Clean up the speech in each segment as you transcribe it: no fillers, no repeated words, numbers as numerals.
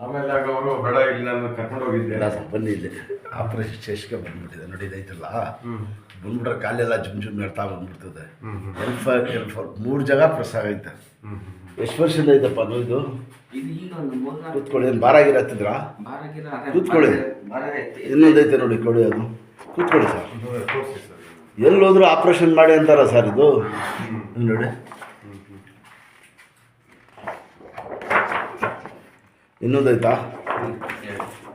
ಆಮೇಲೆ ಆಗ ಅವರು ಬೇಡ ಇಲ್ಲಿ ನಾನು ಕರ್ಕೊಂಡು ಹೋಗಿದ್ದೆ. ಬನ್ನಿ ಇಲ್ಲಿ ಆಪರೇಷನ್ ಶೇಷಕ್ಕೆ ಬಂದ್ಬಿಟ್ಟಿದೆ ನೋಡಿ, ಇದೈತಲ್ಲ ಬಂದ್ಬಿಟ್ರೆ ಕಾಲೆಲ್ಲ ಜುಮ್ ಜುಮ್ ಹೇಳ್ತಾ ಬಂದ್ಬಿಡ್ತದೆ. L4 3 ಜಾಗ ಪ್ರೆಸ್ ಆಗೈತೆ. ಎಷ್ಟು ವರ್ಷದಿಂದ ಐತಪ್ಪ ಅದು? ಇದು ಕೂತ್ಕೊಳ್ಳಿ. ಏನು ಬಾರಾಗಿರ ಹತ್ತಿದ್ರಾ? ಕೂತ್ಕೊಳ್ಳಿ. ಇನ್ನೊಂದೈತೆ ನೋಡಿ, ಕೊಡಿ ಅದು. ಕೂತ್ಕೊಳ್ಳಿ ಸರ್. ಎಲ್ಲೋದ್ರೂ ಆಪ್ರೇಷನ್ ಮಾಡಿ ಅಂತಾರ ಸರ್ ಇದು ನೋಡಿ. ಇನ್ನೊಂದೈತಾ?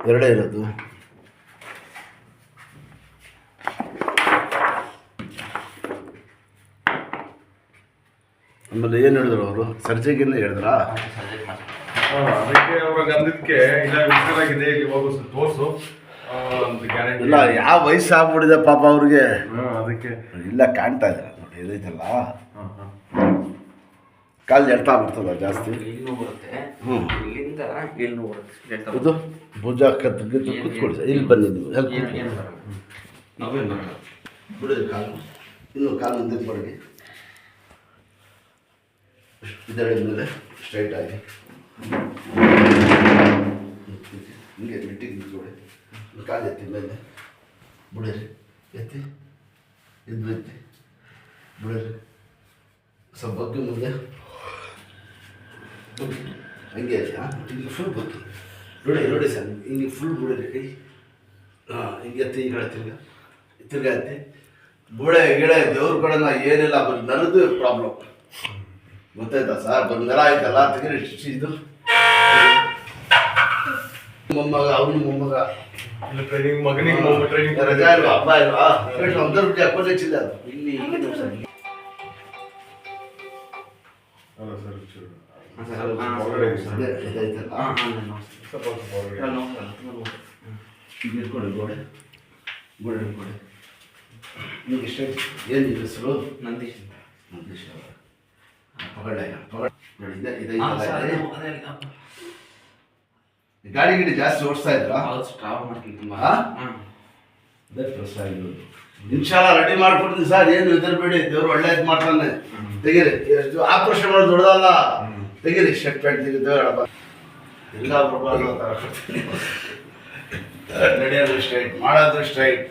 ಎರಡೇ ಇರೋದು. ಆಮೇಲೆ ಏನು ಹೇಳಿದ್ರು ಅವರು? ಸರ್ಜರಿಗಿನ್ನ ಹೇಳಿದ್ರಾ? ಅದಕ್ಕೆ ಅವ್ರಿಗೆ ಅಂದಿದ್ದಕ್ಕೆ ಇಲ್ಲ ಹುಷಾರಾಗಿದೆ, ಇಲ್ಲಿ ಹೋಗು ತೋರಿಸು ಅಂತ ಗ್ಯಾರಂಟಿ ಇಲ್ಲ. ಯಾವ ವಯಸ್ಸು ಆಗ್ಬಿಟ್ಟಿದೆ ಪಾಪ ಅವ್ರಿಗೆ. ಅದಕ್ಕೆ ಇಲ್ಲ ಕಾಣ್ತಾ ಇದೆ ನೋಡಿ, ಇದೈತಲ್ಲ ಕಾಲು ಎಳ್ತಾ ಬಿಡ್ತದ ಜಾಸ್ತಿ. ಇದು ಭುಜ ಕತ್ತಿಗೆ ಕೂತ್ಕೊಳ್ಳಿ ಸರ್. ಇಲ್ಲಿ ಬನ್ನಿ ನೀವು. ಬಿಡಿ ಕಾಲು. ಇನ್ನು ಕಾಲು ಮುಂದಕ್ಕೆ ಬರಲಿ. ಇದರ ಮೇಲೆ ಸ್ಟ್ರೈಟ್ ಆಗಿ ಹಿಂಗೆ ಮಿಟ್ಟಿಗೆ ನಿಂತ್ಕೊಳ್ಳಿ. ಕಾಲು ಎತ್ತಿ ಮೇಲೆ ಬಿಡಿರಿ. ಎತ್ತಿ ಇದು ಎತ್ತಿ ಬಿಡಿರಿ. ಸ್ವಲ್ಪ ಬಗ್ಗೆ ಮುಂದೆ ಹಂಗೆ ಹಿಂಗೆ ಫುಲ್ ಬಗ್ಗಿ ನೋಡಿ. ನೋಡಿ ಸರ್, ಹಿಂಗೆ ಫುಲ್ ಬಿಡಿರಿ ಕೈ. ಹಾಂ, ಹಿಂಗೆ ಎತ್ತಿ ಈಗ ತಿರ್ಗಾ ಎತ್ತಿ. ಬುಡೆ ಗಿಡ ದೇವ್ರ ಕಡೆನ ಏನಿಲ್ಲ, ಬರೀ ನನ್ನದು ಪ್ರಾಬ್ಲಮ್ ಗೊತ್ತಾಯ್ತಾ ಸರ್? ಬಂದು ನೆಲ ಆಯ್ತಲ್ಲ ತೆಗೀರಿ. ಇದು ಮೊಮ್ಮಗ, ಅವನು ಮೊಮ್ಮಗ. ರಜಾ ಇಲ್ವಾ? ಹಬ್ಬ ಇಲ್ವಾ? ಒಂದರ ಬಿಟ್ಟು ಅಪ್ಪನೇ ಹೆಚ್ಚಿಲ್ಲ ಅದು. ಇಲ್ಲಿ ಇಟ್ಕೊಳ್ಳಿ. ಗೋಡೆ ಗೋಡೆ ಇಟ್ಕೊಳ್ಳಿ. ನಿಮ್ಗೆ ಇಷ್ಟ ಏನು ನಿಮ್ಮ ಹೆಸರು? ನಂದೀಶ್. ನಂದೀಶ್ ಗಾಡಿ ಗಿಡಿ ಜಾಸ್ತಿ ಓಡಿಸ್ತಾ ಇದ್ರಾ? ಇನ್ಶಾಲ್ಲ ರೆಡಿ ಮಾಡ್ಕೊಡ್ತೀನಿ ಸರ್. ಏನು ಹೆದರ್ಬೇಡಿ, ದೇವ್ರು ಒಳ್ಳೇದು ಮಾಡ್ತಾನೆ. ತೆಗೀರಿ. ಆಪರೇಷನ್ ಮಾಡೋದು ದೊಡ್ಡದಲ್ಲ. ತೆಗೀರಿ ಶರ್ಟ್ ಪ್ಯಾಂಟ್ ತೆಗೆದು ಎಲ್ಲ ಬರ್ಬಾರ್ದು ನಡೆಯೋದು ಸ್ಟ್ರೈಟ್, ಮಾಡೋದು ಸ್ಟ್ರೈಟ್.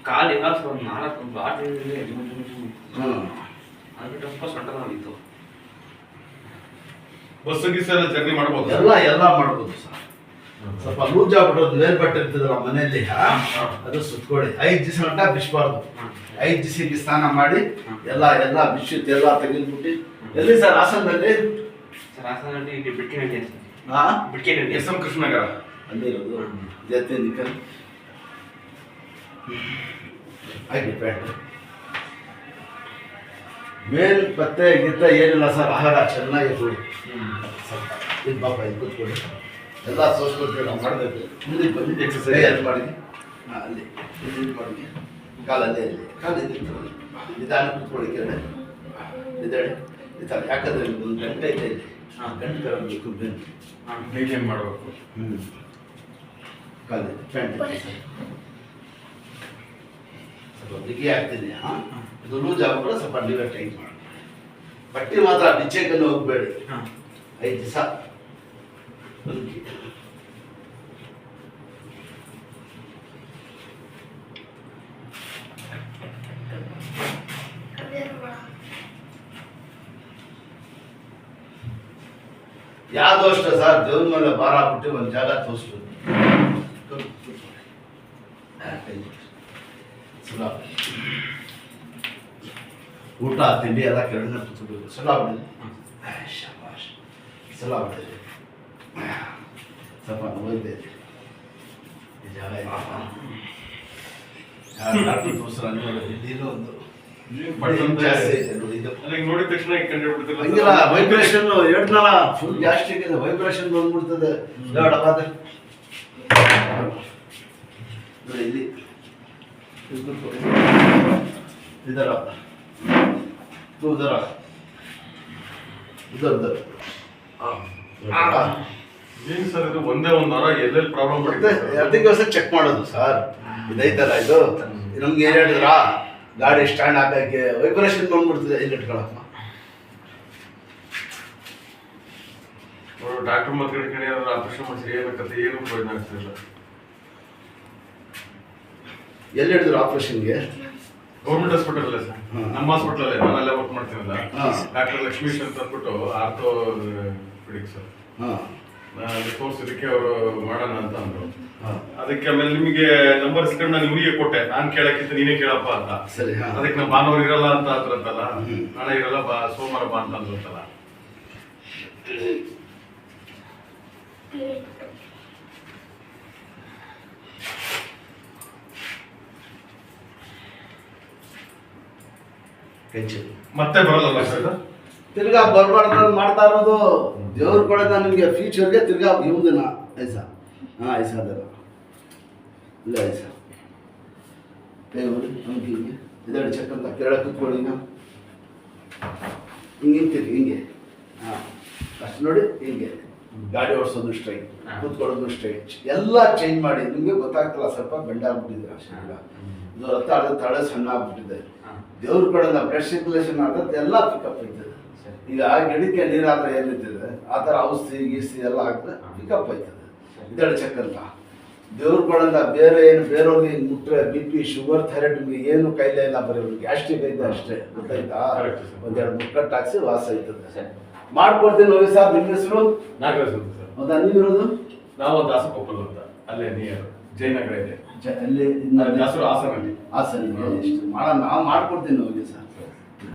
ಕಾಲಿಲ್ಲ ಒಂದು 4 ಬಾಟ್ಲಿಂದ ಅದು ತುಂಬ ಸೊಂಟ ನೋಡಿತ್ತು. ಬಸ್ಸು ಗಿಸ್ಸೆಲ್ಲ ಜರ್ನಿ ಮಾಡ್ಬೋದು? ಎಲ್ಲ ಮಾಡ್ಬೋದು ಸರ್. ಸ್ವಲ್ಪ ಲೂಸ್ ಆಗ್ಬಿಡೋದು. ಮೇಲ್ಪಟ್ಟು ಇರ್ತದಲ್ಲ ಮನೆಯಲ್ಲಿ, ಅದು ಸುತ್ಕೊಳ್ಳಿ. 5 ದಿವಸ ಗಂಟ ಬಿಸ್ಬಾರ್ದು. 5 ದಿವಸಕ್ಕೆ ಸ್ನಾನ ಮಾಡಿ ಎಲ್ಲ ಬಿಸಿತ್ತು ಎಲ್ಲ ತೆಗೆದ್ಬಿಟ್ಟು. ಎಲ್ಲಿ ಸರ್? ಹಾಸನದಲ್ಲಿ. ಸರ್ ಹಾಸನದಲ್ಲಿ ಬಿಟ್ಕಿನಹಳ್ಳಿ. ಬಿಟ್ಕಿನಹಳ್ಳಿ ಎಸ್ ಎಂ ಕೃಷ್ಣನಗರ ಅಲ್ಲಿರೋದು. ಜೊತೆ ನಿಕ್ಕಲ್ ಆಯ್ತು. ಪ್ಯಾಂಟ್ ಮೇಲ್ ಪತ್ತೆ ಗಿತ್ತ ಏನಿಲ್ಲ ಸರ್. ಆಹಾರ ಚೆನ್ನಾಗಿ ಕೊಡಿ. ಇದು ಪಾಪ ಇದು ಕೂತ್ಕೊಳ್ಳಿ. ಎಲ್ಲ ಸೋಸ್ಕೊಡ್ತೀವಿ ನಾವು ಮಾಡಬೇಕು. ಮುಂದಕ್ಕೆ ಬಂದು ಎಕ್ಸಸೈಸ್ ಅದು ಮಾಡಿ. ಅಲ್ಲಿ ಇದು ಮಾಡಿ. ಕಾಲಲ್ಲೇ ಇಲ್ಲಿ ಕಾಲು ಇದ್ದಿತ್ತು. ನಿಧಾನ ಕೂತ್ಕೊಳ್ಳಿ. ಕೆಳಗಡೆ ಇದ್ದಾಳೆ ಈ ಥರ. ಯಾಕಂದರೆ ಒಂದು ಗಂಟೆ ಇದೆ ಇಲ್ಲಿ. ಗಂಟೆ ಕರಬೇಕು. ಮೇಂಟೈನ್ ಮಾಡಬೇಕು. ಕಾಲು ಪ್ಯಾಂಟ್ ಸ್ವಲ್ಪ ಬಿಗಿ ಆಗ್ತಿದೆ. ಇದು ಲೂಸ್ ಆಗ್ಬಿಟ್ರೆ ಸ್ವಲ್ಪ ನೀವೇ ಟೈಟ್ ಮಾಡಿ. ಬಟ್ಟೆ ಮಾತ್ರ ಬಿಚ್ಚೆಕನ್ನು ಹೋಗ್ಬೇಡಿ. 5 ದಿವಸ ಯಾವುದು ಅಷ್ಟೇ ಸರ್. ದೇವ್ರ ಮೇಲೆ ಭಾರ ಹಾಕ್ಬಿಟ್ಟು ಒಂದು ಜಾಗ ತೋರಿಸ್ಬೋದು. ಊಟ ತಿಂಡಿ ಎಲ್ಲ ಕೆಳಗಡೆ ಕೂತ್ಕೋಬೇಕು. ಸಲಾಬಿಡಿ. ಶಾಬಾಷ್. ಸಲಾಬಿಡಿ. ಸ್ವಲ್ಪ ನೋಯ್ತಾ ಇದೆ ಈ ಜಾಗ. ಡಾಕ್ಟರ್ ತೋರಿಸ್ರ ಇಲ್ಲಿನೂ ಒಂದು ಜಾಸ್ತಿ ಐತೆ ನೋಡಿ. ನೋಡಿದ ತಕ್ಷಣ ಹಂಗಿಲ್ಲ, ವೈಬ್ರೇಷನ್ ಹೇಳ್ತಾನ ಫುಲ್ ಗ್ಯಾಸ್ಟ್ರಿಕ್ ಇದೆ. ವೈಬ್ರೇಷನ್ ಬಂದ್ಬಿಡ್ತದೆ. ನೋಡಿ ಇಲ್ಲಿ ಇದರ ಉದರ ಉದರ ಏನು ಸರ್ ಇದು? ಒಂದೇ ಒಂದು ವಾರ ಎಲ್ಲೆಲ್ಲಿ ಪ್ರಾಬ್ಲಮ್ ಬರುತ್ತೆ ಅದಕ್ಕೆ ಚೆಕ್ ಮಾಡೋದು ಸರ್. ಇದೈತಲ್ಲ ಇದು ನಮ್ಗೆ ಏನು ಹೇಳಿದ್ರಾ ಗಾಡಿ ಸ್ಟ್ಯಾಂಡ್ ಹಾಕಕ್ಕೆ ವೈಬ್ರೇಷನ್ ಬಂದ್ಬಿಡ್ತದೆ ಇಲ್ಲಿ ಇಟ್ಕೊಳಪ್ಪ. ಡಾಕ್ಟರ್ ಮತ್ತೆ ಆಪರೇಷನ್ ಮಾಡಿಸಿ ಏನಾಗತ್ತೆ ಏನು ಪ್ರಯೋಜನ ಆಗ್ತಿಲ್ಲ. ಎಲ್ಲಿ ಹಿಡಿದ್ರು ಆಪರೇಷನ್ಗೆ? ಗೌರ್ಮೆಂಟ್ ಹಾಸ್ಪಿಟಲ್ ಅಲ್ಲ ಸರ್, ನಮ್ಮ ಹಾಸ್ಪಿಟಲ್ ಅಲ್ಲೇ ನಾನೆಲ್ಲ ವರ್ಕ್ ಮಾಡ್ತೀನಲ್ಲ. ಡಾಕ್ಟರ್ ಲಕ್ಷ್ಮೀಶ್ ಅಂತ ಅಂದ್ಬಿಟ್ಟು ಆರ್ಥೋಪೆಡಿಕ್ ಸರ್, ತೋರಿಸಿದಕ್ಕೆ ಅವರು ಮಾಡೋಣ ಅಂತ ಅಂದ್ರು. ಅದಕ್ಕೆ ಆಮೇಲೆ ನಿಮಗೆ ನಂಬರ್ ಇಸ್ಕೊಂಡು ನಾನು ಇವರಿಗೆ ಕೊಟ್ಟೆ, ನಾನು ಕೇಳಕ್ಕಿಂತ ನೀನೇ ಕೇಳಪ್ಪ ಅಂತ. ಸರಿ. ಅದಕ್ಕೆ ನಾವು ಭಾನುವಾರ ಇರಲ್ಲ ಅಂತ ಅಂದ್ರಂತಲ್ಲ, ನಾಳೆ ಇರಲ್ಲ ಸೋಮವಾರ ಬಾ ಅಂತ ಅಂದ್ರಂತಲ್ಲ. ಮತ್ತೆ ಬರಲ್ಲ ಸರ್, ತಿರ್ಗಾ ಬರ್ಬಾರ್ದು ಮಾಡ್ತಾ ಇರೋದು. ದೇವ್ರ ಕೊಡೋದ ನಿಮಗೆ ಫ್ಯೂಚರ್ಗೆ ತಿರ್ಗಾ ಇವ್ದನ ಐಸಾ. ಹಾಂ ಐಸಾ ಅದಲ್ಲ ಇಲ್ಲ ಐಸಾ ಕೈ ನೋಡಿ ನಮ್ಗೆ ಹಿಂಗೆ ಇದೆರಡು ಚೆಕ್ ಅಂತ ಕೆಳಗೆ ಕೂತ್ಕೊಳ್ಳಿ. ನಾವು ಹಿಂಗೆ ಹಿಂಗೆ ಹಿಂಗೆ ಹಾಂ ಅಷ್ಟು ನೋಡಿ ಹಿಂಗೆ ಗಾಡಿ ಓಡಿಸೋದು ಸ್ಟ್ರೈಟ್, ಕೂತ್ಕೊಳ್ಳೋದು ಸ್ಟ್ರೈಟ್ ಎಲ್ಲ ಚೇಂಜ್ ಮಾಡಿ. ನಿಮಗೆ ಗೊತ್ತಾಗ್ತಲ್ಲ, ಸ್ವಲ್ಪ ಬೆಂಡ್ ಆಗ್ಬಿಟ್ಟಿದ್ರೆ ಅಷ್ಟೇ. ಇದು ರಕ್ತ ತಡೆ ಸಣ್ಣ ಆಗ್ಬಿಟ್ಟಿದೆ. ದೇವ್ರ ಕಡೆಯಿಂದ ಬ್ಲಡ್ ಸರ್ಕ್ಯುಲೇಷನ್ ಆಗುತ್ತೆ, ಎಲ್ಲ ಪಿಕಪ್ ಐತದೆ. ಈಗ ಗಿಡಕ್ಕೆ ನೀರಾದ್ರೆ ಏನಿರ್ತದೆ ಆ ಥರ ಔಷಧಿ ಗೀಸಿ ಎಲ್ಲ ಹಾಕಿದ್ರೆ ಪಿಕಪ್ ಆಯ್ತದೆ. ಇದೆರಡು ಚೆಕ್ ಅಂತ ದೇವ್ರ ಕಡೆಯಿಂದ ಬೇರೆ ಏನು ಬೇರೆಯವ್ರಿಗೆ ಮುಟ್ರೆ ಬಿ ಪಿ ಶುಗರ್ ಥೈರಾಯ್ಡ್ ನಿಮಗೆ ಏನು ಕೈಲೇ ಇಲ್ಲ, ಬರೀ ಗ್ಯಾಸ್ಟ್ರಿಕ್ ಐತೆ ಅಷ್ಟೇ. ಗೊತ್ತಾಯ್ತಾ? ಒಂದೆರಡು ಮುಕ್ಕಟ್ಟು ಹಾಕ್ಸಿ ವಾಸ ಆಯ್ತದೆ. ಮಾಡ್ಕೊಡ್ತೀನಿ ನೋಡಿ ಸರ್. ನಿಮ್ಮ ಹೆಸರು? ನಾಗರಾಜ್ ಅಂತ ಸರ್. ಹೌದಾ? ನೀವಿರೋದು? ನಾವು ದಾಸಕೊಪ್ಪಲ್ ಅಂತ, ಅಲ್ಲೇ ನಿಯರ್ ಜಯನಗರ ಇದೆ. ಅಲ್ಲಿ ದಾಸರು ಹಾಸನಲ್ಲಿ. ಹಾಸನ ಮಾಡೋಣ, ನಾವು ಮಾಡ್ಕೊಡ್ತೀನಿ ಹೋಗಿ ಸರ್.